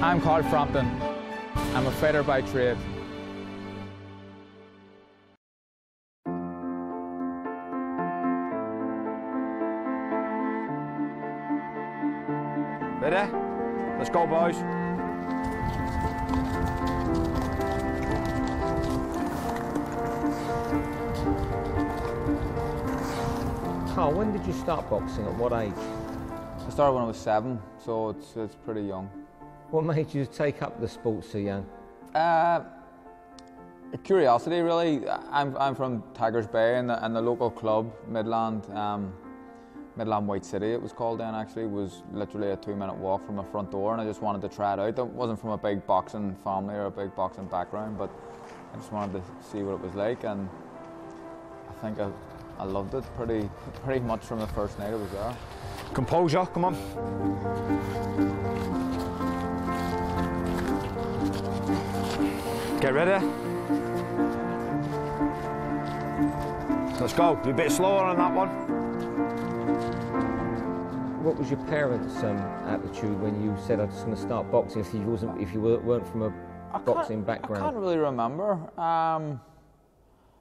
I'm called Frampton. I'm a fighter by trade. Ready? Let's go, boys. Carl, when did you start boxing? At what age? I started when I was 7, so it's pretty young. What made you take up the sport so young? Curiosity, really. I'm from Tigers Bay, and the local club, Midland White City, it was called then. Actually, was literally a 2-minute walk from my front door, and I just wanted to try it out. I wasn't from a big boxing family or a big boxing background, but I just wanted to see what it was like, and I think I loved it pretty much from the first night I was there. Composure, come on. Get ready. Let's go. Be a bit slower on that one. What was your parents' attitude when you said, "I'm just going to start boxing"? If you weren't from a boxing background, I can't really remember.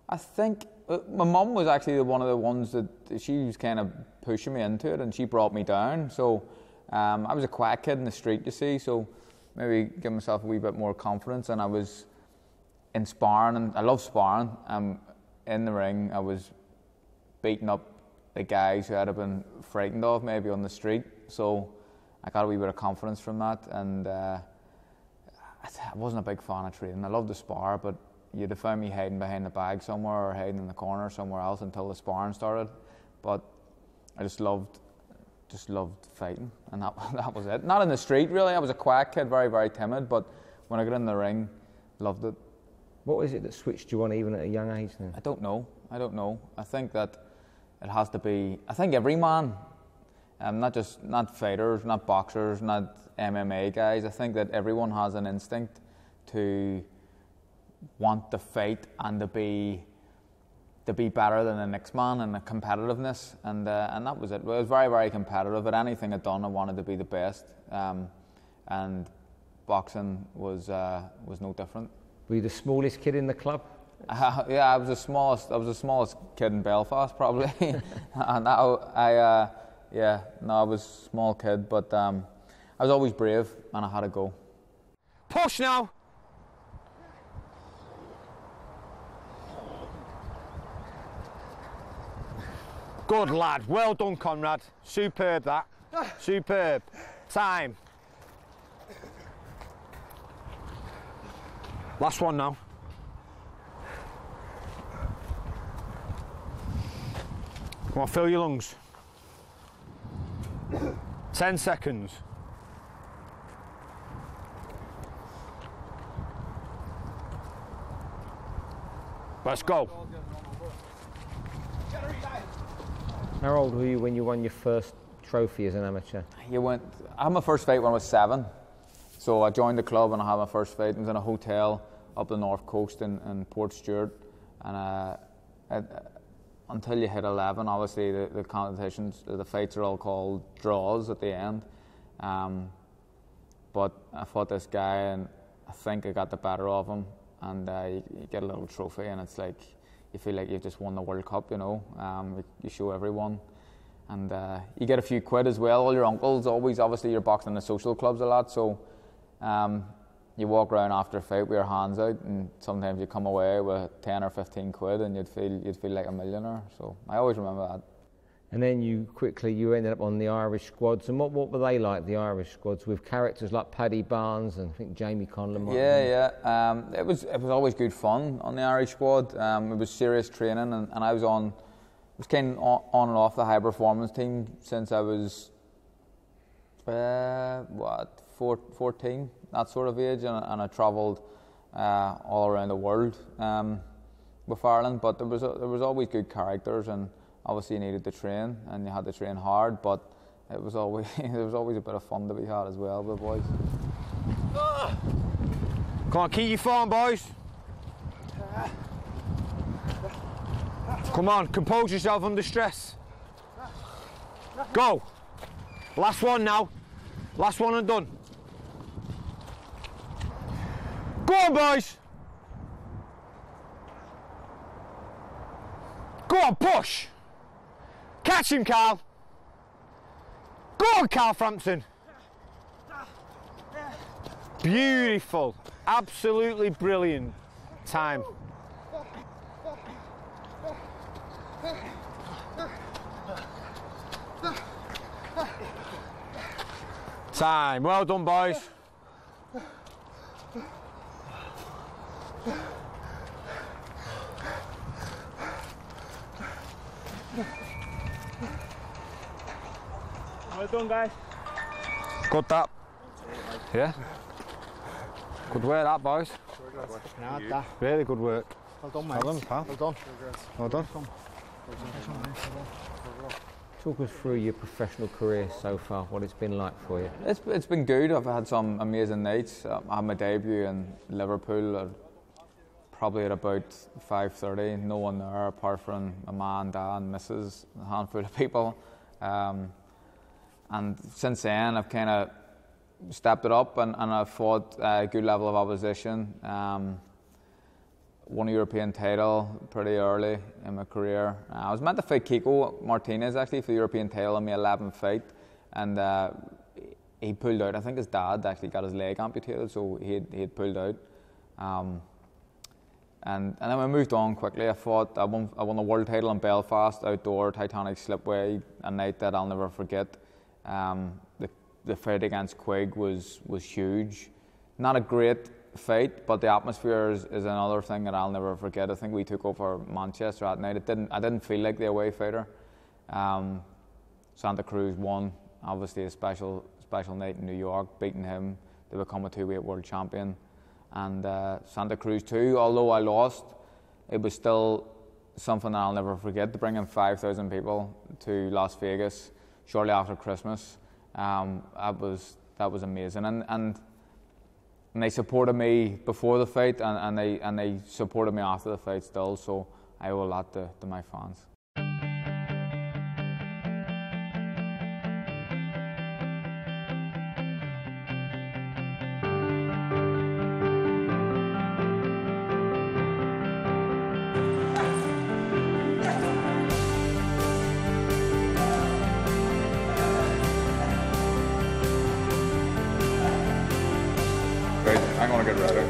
I think my mum was actually one of the ones that she was kind of pushing me into it, and she brought me down. So I was a quiet kid in the street, you see. So maybe give myself a wee bit more confidence, and I was in sparring, and I love sparring. In the ring, I was beating up the guys who I'd have been frightened of maybe on the street. So I got a wee bit of confidence from that, and I wasn't a big fan of training. I loved to spar, but you'd have found me hiding behind the bag somewhere or hiding in the corner somewhere else until the sparring started. But I just loved fighting, and that was it. Not in the street really. I was a quiet kid, very, very timid, but when I got in the ring, loved it. What is it that switched you on even at a young age then? I don't know. I think that it has to be, I think every man, not fighters, not boxers, not MMA guys, I think that everyone has an instinct to want to fight and to be better than the next man, and the competitiveness, and that was it. It was very, very competitive. At anything I'd done, I wanted to be the best, and boxing was no different. Were you the smallest kid in the club? Yeah, I was the smallest kid in Belfast probably, and I was a small kid, but I was always brave, and I had to go. Push now. Good lad, well done, Conrad. Superb that. Superb. Time. Last one now. Come on, fill your lungs. 10 seconds. Let's go. How old were you when you won your first trophy as an amateur? I had my first fight when I was 7. So I joined the club and I had my first fight. I was in a hotel up the north coast in Port Stewart, and until you hit 11, obviously the competitions, the fights are all called draws at the end. But I fought this guy, and I think I got the better of him, and you get a little trophy, and it's like you feel like you've just won the World Cup, you know. You show everyone. And you get a few quid as well. All your uncles, obviously you're boxing in the social clubs a lot, so you walk around after a fight with your hands out, and sometimes you come away with 10 or 15 quid, and you'd feel like a millionaire. So I always remember that. And then you ended up on the Irish squads. And what were they like, the Irish squads, with characters like Paddy Barnes and I think Jamie Conlon? Yeah. It was always good fun on the Irish squad. It was serious training, and I was kind of on and off the high performance team since I was 14, that sort of age, and I travelled all around the world with Ireland. But there was always good characters, and obviously you needed to train, and you had to train hard. But it was always there was always a bit of fun to be had as well with the boys. Come on, keep your form, boys. Come on, compose yourself under stress. Go. Last one now. Last one and done. Go on, boys. Go on, push. Catch him, Carl. Go on, Carl Frampton. Beautiful. Absolutely brilliant time. Time. Well done, boys. Well done, guys. Good that. Yeah. Good work that, boys. Really good work. Well done, mate. Well done, pal. Well done. Well done. Talk us through your professional career so far, what it's been like for you. It's been good. I've had some amazing nights. I had my debut in Liverpool probably at about 5:30. No one there apart from my man, dad, missus, a handful of people. And since then, I've kind of stepped it up and I've fought a good level of opposition. Won a European title pretty early in my career. I was meant to fight Kiko Martinez actually for the European title in my 11th fight, and he pulled out. I think his dad actually got his leg amputated, so he had pulled out. And then we moved on quickly. I won the world title in Belfast, outdoor Titanic slipway, a night that I'll never forget. The fight against Quigg was huge. Not a great fight, but the atmosphere is another thing that I'll never forget. I think we took over Manchester that night. I didn't feel like the away fighter. Santa Cruz won, obviously a special night in New York, beating him to become a 2-weight world champion. And Santa Cruz too, although I lost, it was still something that I'll never forget, to bring in 5,000 people to Las Vegas shortly after Christmas. That was amazing, and they supported me before the fight, and they supported me after the fight still. So I owe a lot to my fans. I'm gonna get ready.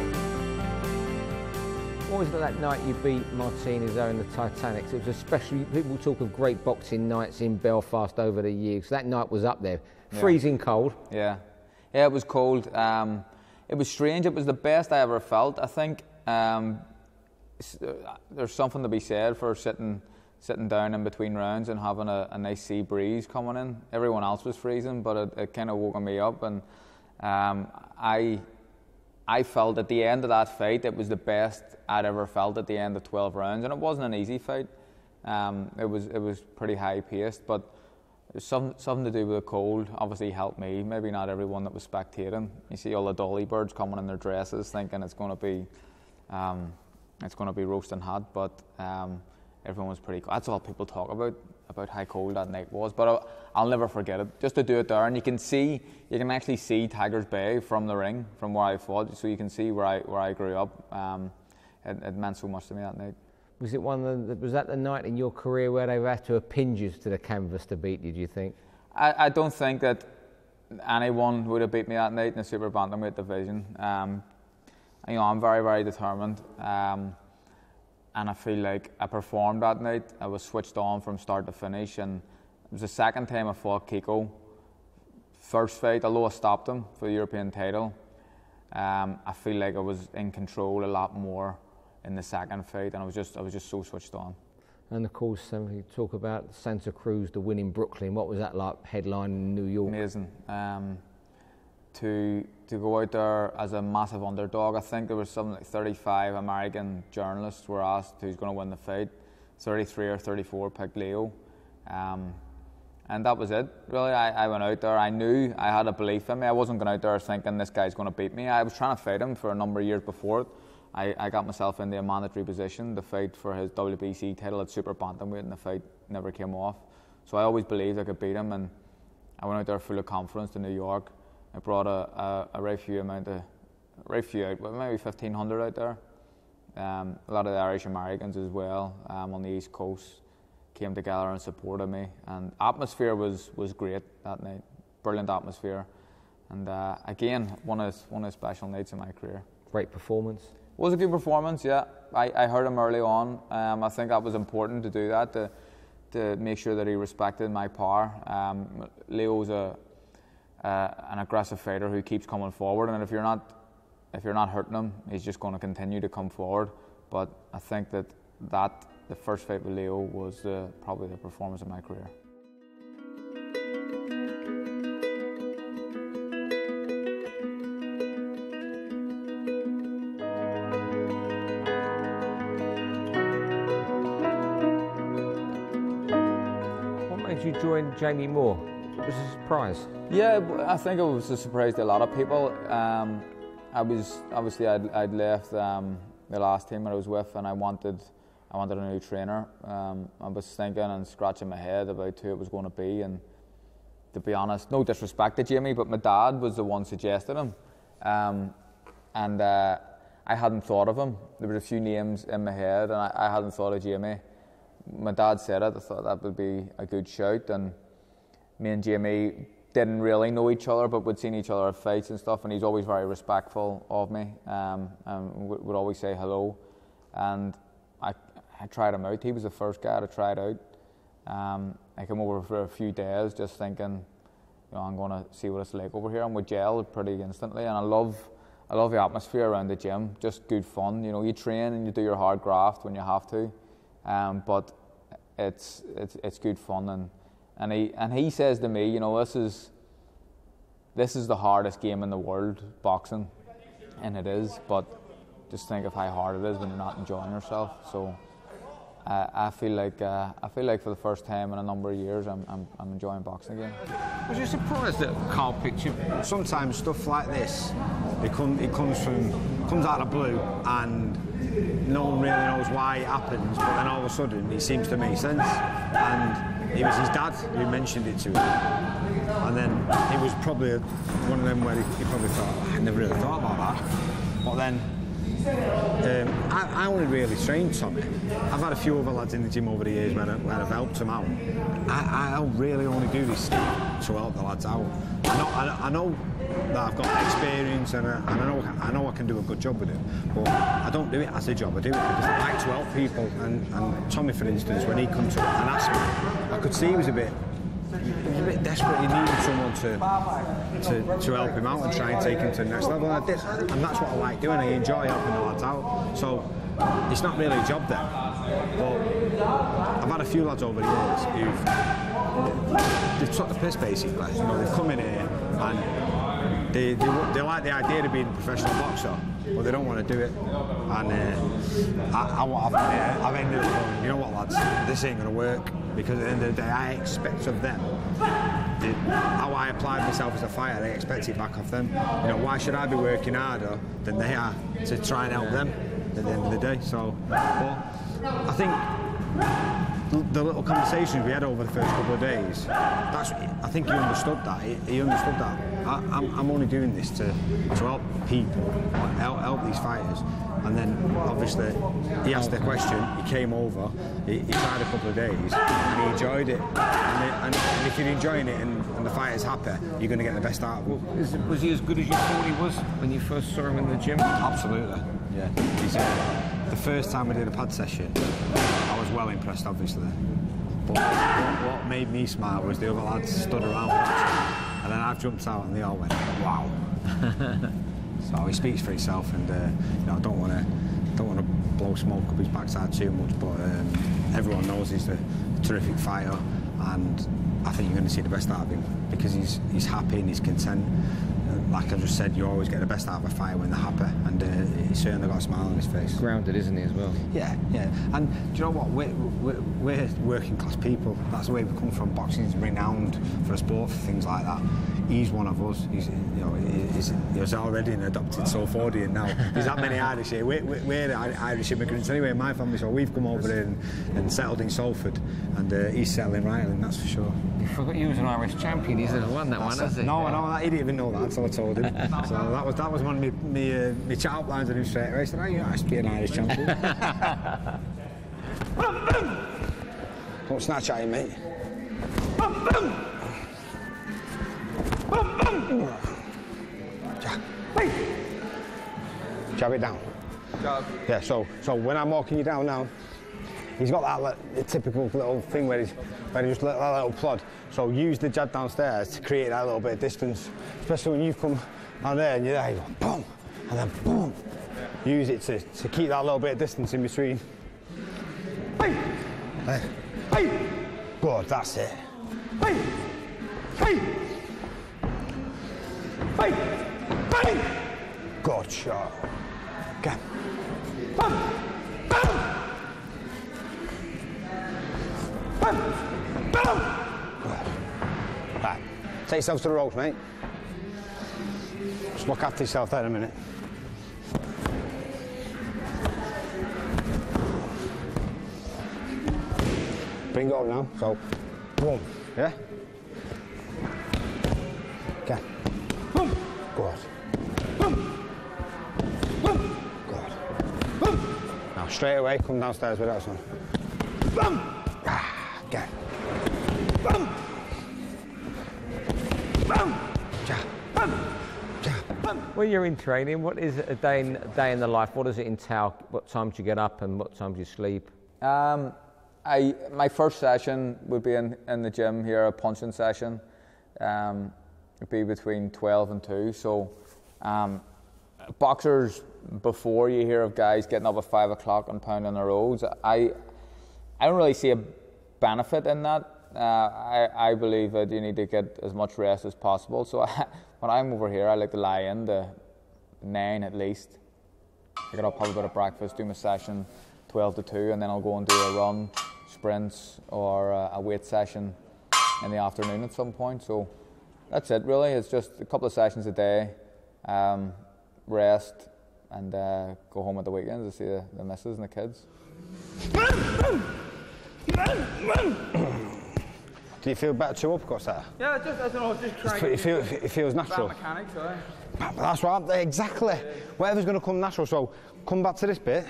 What was it that night you beat Martinez there in the Titanic? It was especially, people talk of great boxing nights in Belfast over the years. That night was up there. Freezing cold. Yeah, it was cold. It was strange. It was the best I ever felt. I think there's something to be said for sitting down in between rounds and having a nice sea breeze coming in. Everyone else was freezing, but it kind of woke me up, and I felt at the end of that fight it was the best I'd ever felt at the end of 12 rounds, and it wasn't an easy fight. It was pretty high paced, but something to do with the cold obviously helped me. Maybe not everyone that was spectating. You see all the dolly birds coming in their dresses, thinking it's going to be roasting hot, but everyone was pretty cold. That's all people talk about how cold that night was. But I'll never forget it. Just to do it there, and you can actually see Tigers Bay from the ring, from where I fought, so you can see where I grew up. It meant so much to me that night. Was that the night in your career where they had to have pinned you to the canvas to beat you, do you think? I don't think that anyone would have beat me that night in the super bantamweight division. I'm very, very determined. And I feel like I performed that night. I was switched on from start to finish, and it was the second time I fought Kiko. First fight, although I stopped him for the European title, I feel like I was in control a lot more in the second fight, and I was just so switched on. And of course, you talk about Santa Cruz, the win in Brooklyn. What was that like, headline in New York? Amazing. To go out there as a massive underdog. I think there was something like 35 American journalists were asked who's going to win the fight. 33 or 34 picked Leo. And that was it, really. I went out there. I knew I had a belief in me. I wasn't going out there thinking this guy's going to beat me. I was trying to fight him for a number of years before it. I got myself into a mandatory position to fight for his WBC title at super bantamweight, and the fight never came off. So I always believed I could beat him, and I went out there full of confidence to New York. I brought a right few out, maybe 1,500 out there. A lot of the Irish Americans as well on the East Coast came together and supported me, and atmosphere was great that night. Brilliant atmosphere, and again, one of the special nights in my career. Great performance. It was a good performance, yeah. I heard him early on. I think that was important to do that, to make sure that he respected my power. Leo's an aggressive fighter who keeps coming forward, and if you're not hurting him, he's just going to continue to come forward. But I think that the first fight with Leo was probably the performance of my career. What made you join Jamie Moore? It was a surprise. Yeah, I think it was a surprise to a lot of people. I'd left the last team that I was with, and I wanted a new trainer. I was thinking and scratching my head about who it was going to be, and to be honest, no disrespect to Jamie, but my dad was the one suggested him, and I hadn't thought of him. There were a few names in my head, and I hadn't thought of Jamie. My dad said it. I thought that would be a good shout, and me and Jamie didn't really know each other, but we'd seen each other at fights and stuff, and he's always very respectful of me, and would always say hello. And I tried him out. He was the first guy to try it out. I came over for a few days just thinking, I'm going to see what it's like over here, and we gelled pretty instantly. And I love the atmosphere around the gym. Just good fun. You train and you do your hard graft when you have to, but it's good fun. And he says to me, this is the hardest game in the world, boxing, and it is. But just think of how hard it is when you're not enjoying yourself. So I feel like for the first time in a number of years, I'm enjoying boxing again. Was you surprised that Carl picked you? Sometimes stuff like this, it comes out of the blue, and no one really knows why it happens. But then all of a sudden, it seems to make sense. And it was his dad who mentioned it to him, and then it was probably one of them where he probably thought, I never really thought about that. But then I only really trained Tommy. I've had a few other lads in the gym over the years where I've helped them out. I really only do this stuff to help the lads out. I know that I've got experience, and I know I can do a good job with it, but I don't do it as a job. I do it because I like to help people. And Tommy, for instance, when he come to and asked me, I could see he was a bit desperate. He needed someone to help him out and try and take him to the next level. And I did, and that's what I like doing. I enjoy helping the lads out. So it's not really a job then. But I've had a few lads over the years they've took the piss basically. They've come in here and they like the idea of being a professional boxer, but they don't want to do it. And I've ended up going, you know what, lads, this ain't going to work, because at the end of the day, I expect of them how I applied myself as a fighter. I expect it back off them. Why should I be working harder than they are to try and help them at the end of the day? So, but I think the little conversations we had over the first couple of days, I think he understood that. He understood that I'm only doing this to help people, help these fighters. And then obviously he asked the question, he came over, he tried a couple of days, and he enjoyed it. And if you're enjoying it and the fighter's happy, you're going to get the best out of him. Was he as good as you thought he was when you first saw him in the gym? Absolutely, yeah. The first time we did a pad session, I was well impressed, obviously. But what made me smile was the other lads stood around watching, and then I've jumped out and they all went, wow. So he speaks for himself, and I don't want to blow smoke up his backside too much, but everyone knows he's a terrific fighter, and I think you're going to see the best out of him because he's happy and he's content. like I just said, you always get the best out of a fight when they're happy, and he certainly got a smile on his face. Grounded, isn't he, as well? Yeah, yeah. And do you know what? We're working class people. That's the way we come from. Boxing is renowned for a sport, for things like that. He's one of us. He's already an adopted Salfordian now. There's that many Irish here. We're Irish immigrants anyway in my family, so we've come over here and settled in Salford, and he's settling right in, that's for sure. You forgot he was an Irish champion. He's won that one, hasn't he? No, he didn't even know that until I told him. So that was one of my chat-up lines on him straight away. I said, "Oh, you used to be an Irish champion." Don't snatch at him, mate. Jab it down. Jab. Yeah, so when I'm walking you down now, he's got that typical little thing where he just let that little plod. So use the jab downstairs to create that little bit of distance, especially when you've come down there and you're there, you go boom, and then boom. Yeah. Use it to keep that little bit of distance in between. Hey. Hey. Good, that's it. Hey. Hey. Hey. Hey. Good shot. Okay. Bam. Bam. Bam. Bam. Good. Right. Take yourself to the ropes, mate. Just look after yourself there in a minute. Bring it up now. So, boom. Yeah? Okay. Boom. Good. Boom. Boom. Good. Boom. Now, straight away, come downstairs with that son. Boom. Okay. Boom. Boom. When you're in training, what is a day in the life? What does it entail? What time do you get up and what time do you sleep? My first session would be in the gym here, a punching session. It'd be between 12 and 2. So boxers, before you hear of guys getting up at 5 o'clock and pounding the roads, I don't really see a benefit in that. I believe that you need to get as much rest as possible. So when I'm over here, I like to lie in to 9 at least. I get up, have a bit of breakfast, do my session 12 to 2, and then I'll go and do a run, sprints, or a weight session in the afternoon at some point. So that's it really. It's just a couple of sessions a day, rest, and go home at the weekends to see the missus and the kids. Do you feel better to uppercuts there? Yeah, I don't know, just trying. It feels natural. Mechanics, That's right, exactly. Whatever's going to come natural. So come back to this bit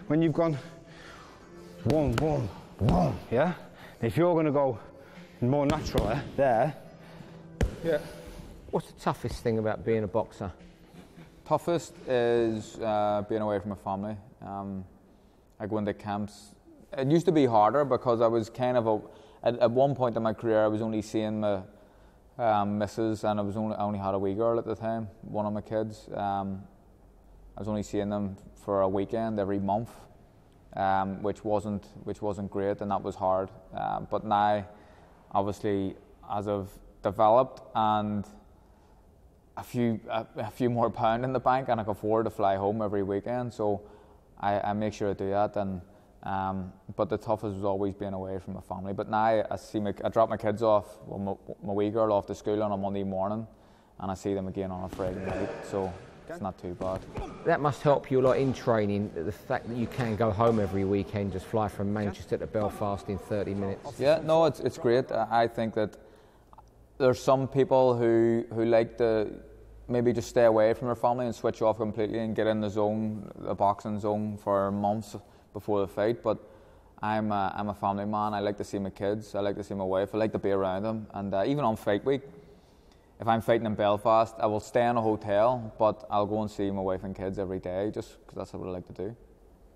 when you've gone one, one, one. Yeah. If you're going to go more naturally there. Yeah. What's the toughest thing about being a boxer? Toughest is being away from my family. I go into camps. It used to be harder because I was kind of at one point in my career I was only seeing my missus, and I only had a wee girl at the time, one of my kids. I was only seeing them for a weekend every month, which wasn't great, and that was hard. But now, obviously, as I've developed and a few more pound in the bank, and I can afford to fly home every weekend, so I make sure to do that. And but the toughest was always being away from my family. But now I drop my kids off, my wee girl off to school on a Monday morning, and I see them again on a Friday night. So it's not too bad. That must help you a lot in training, the fact that you can go home every weekend, just fly from Manchester to Belfast in 30 minutes. Yeah, no, it's great. I think that there's some people who like to maybe just stay away from their family and switch off completely and get in the zone, the boxing zone, for months before the fight. But I'm a family man. I like to see my kids. I like to see my wife. I like to be around them. And even on fight week, if I'm fighting in Belfast, I will stay in a hotel, but I'll go and see my wife and kids every day, just because that's what I like to do.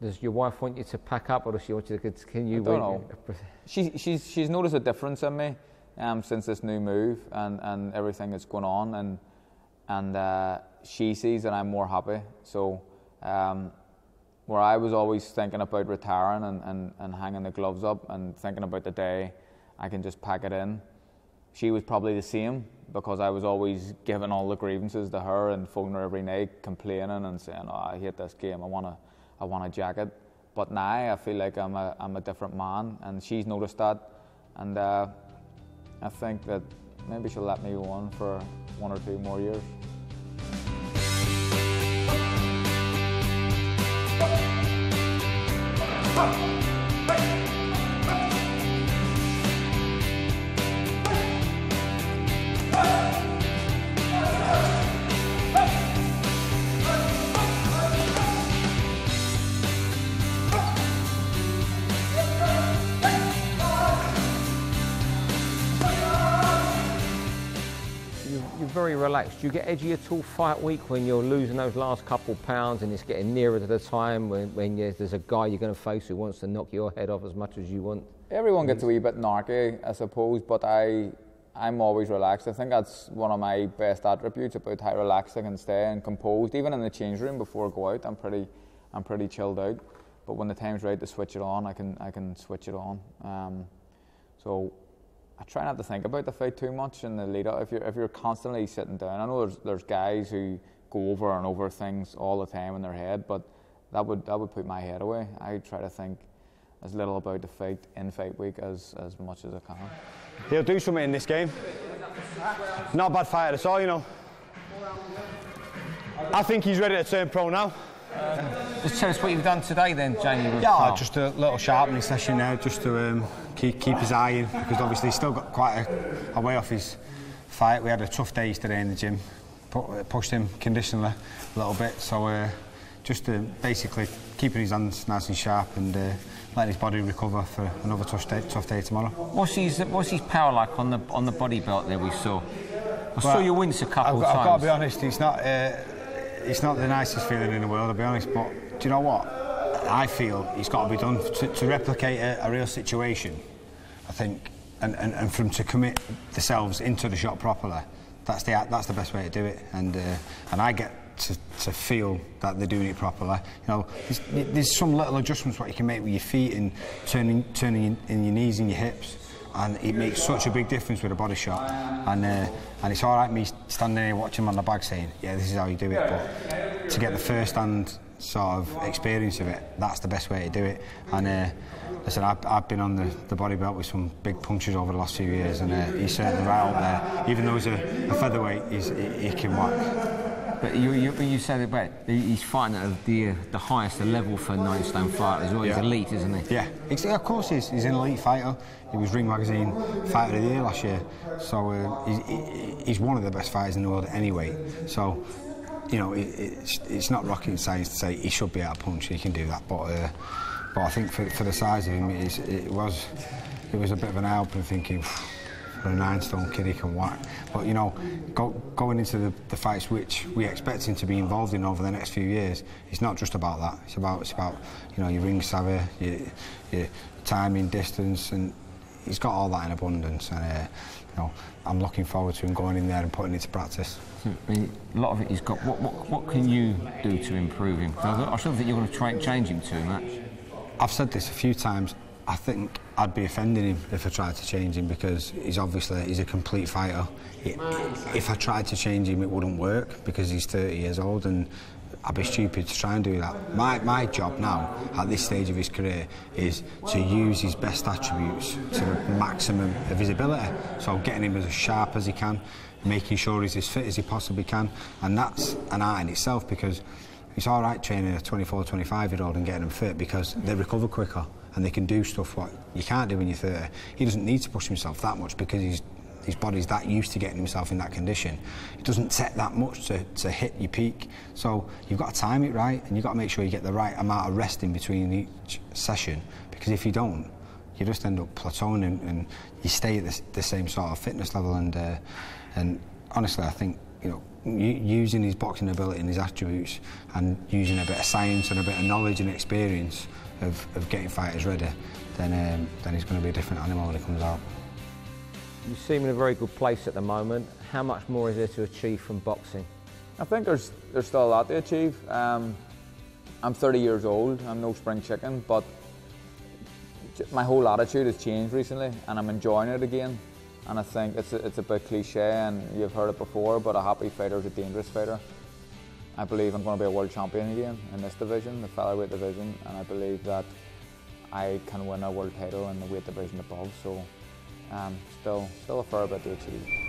Does your wife want you to pack up, or does she want you to continue? I don't know. She's noticed a difference in me since this new move and everything that's going on, and she sees that I'm more happy. So where I was always thinking about retiring and hanging the gloves up and thinking about the day I can just pack it in, she was probably the same, because I was always giving all the grievances to her and phoning her every night, complaining and saying, "Oh, I hate this game. I want a jacket." But now I feel like I'm a different man, and she's noticed that, and I think that maybe she'll let me go on for 1 or 2 more years. You're very relaxed. Do you get edgy at all fight week when you're losing those last couple pounds and it's getting nearer to the time when there's a guy you're going to face who wants to knock your head off as much as you want? Everyone gets a wee bit narky, I suppose, but I'm always relaxed. I think that's one of my best attributes, about how relaxed I can stay and composed. Even in the change room before I go out, I'm pretty chilled out. But when the time's right to switch it on, I can switch it on. So I try not to think about the fight too much in the lead up. If you're constantly sitting down, I know there's guys who go over and over things all the time in their head, but that would put my head away. I try to think as little about the fight in fight week as much as I can. He'll do something in this game. Not a bad fighter at all, you know. I think he's ready to turn pro now. Just tell us what you've done today then, Jamie. Yeah, just a little sharpening session now, just to keep his eye in, because obviously he's still got quite a way off his fight. We had a tough day yesterday in the gym, pushed him conditionally a little bit, so just basically keeping his hands nice and sharp and letting his body recover for another tough day tomorrow. What's his power like on the body belt there we saw? I saw you wince a couple of times. I've got to be honest, it's not the nicest feeling in the world, I'll be honest, but do you know what? I feel it's got to be done to replicate a real situation, I think, and for them to commit themselves into the shot properly. That's the best way to do it, and I get to feel that they're doing it properly. You know, there's some little adjustments what you can make with your feet and turning in your knees and your hips, and it makes such a big difference with a body shot. And it's all right me standing here watching him on the bag saying, yeah, this is how you do it, but to get the first-hand sort of experience of it, that's the best way to do it. And listen, I've been on the body belt with some big punches over the last few years, and he's certainly right out there. Even though he's a featherweight, he can whack. But you said about he's fighting at the highest level for 9-stone fighters. Well, he's elite, isn't he? Yeah, of course he's an elite fighter. He was Ring Magazine Fighter of the Year last year, so he's one of the best fighters in the world anyway. So, you know, it's not rocket science to say he should be able to punch. He can do that, but I think for the size of him, it was a bit of an eye-opener thinking, for a 9-stone kid he can whack. But you know, going into the fights which we expect him to be involved in over the next few years, it's not just about that. It's about you know, your ring savvy, your timing, distance, and he's got all that in abundance. And you know, I'm looking forward to him going in there and putting it to practice. A lot of it he's got. What can you do to improve him? I don't think you're going to try and change him too much. I've said this a few times. I think I'd be offending him if I tried to change him, because he's a complete fighter. If I tried to change him, it wouldn't work, because he's 30 years old, and I'd be stupid to try and do that. My job now, at this stage of his career, is to use his best attributes to the maximum of his ability. So getting him as sharp as he can, making sure he's as fit as he possibly can, and that's an art in itself, because it's all right training a 24, 25-year-old and getting them fit, because they recover quicker and they can do stuff what you can't do when you're 30. He doesn't need to push himself that much, because his body's that used to getting himself in that condition. It doesn't take that much to hit your peak. So you've got to time it right, and you've got to make sure you get the right amount of rest in between each session, because if you don't, you just end up plateauing and you stay at the same sort of fitness level. And honestly, I think, you know, using his boxing ability and his attributes, and using a bit of science and a bit of knowledge and experience of getting fighters ready, then he's going to be a different animal when he comes out. You seem in a very good place at the moment. How much more is there to achieve from boxing? I think there's still a lot to achieve. I'm 30 years old. I'm no spring chicken, but my whole attitude has changed recently, and I'm enjoying it again. And I think it's a bit cliche, and you've heard it before, but a happy fighter is a dangerous fighter. I believe I'm going to be a world champion again in this division, the featherweight division, and I believe that I can win a world title in the weight division above. So still a fair bit to achieve.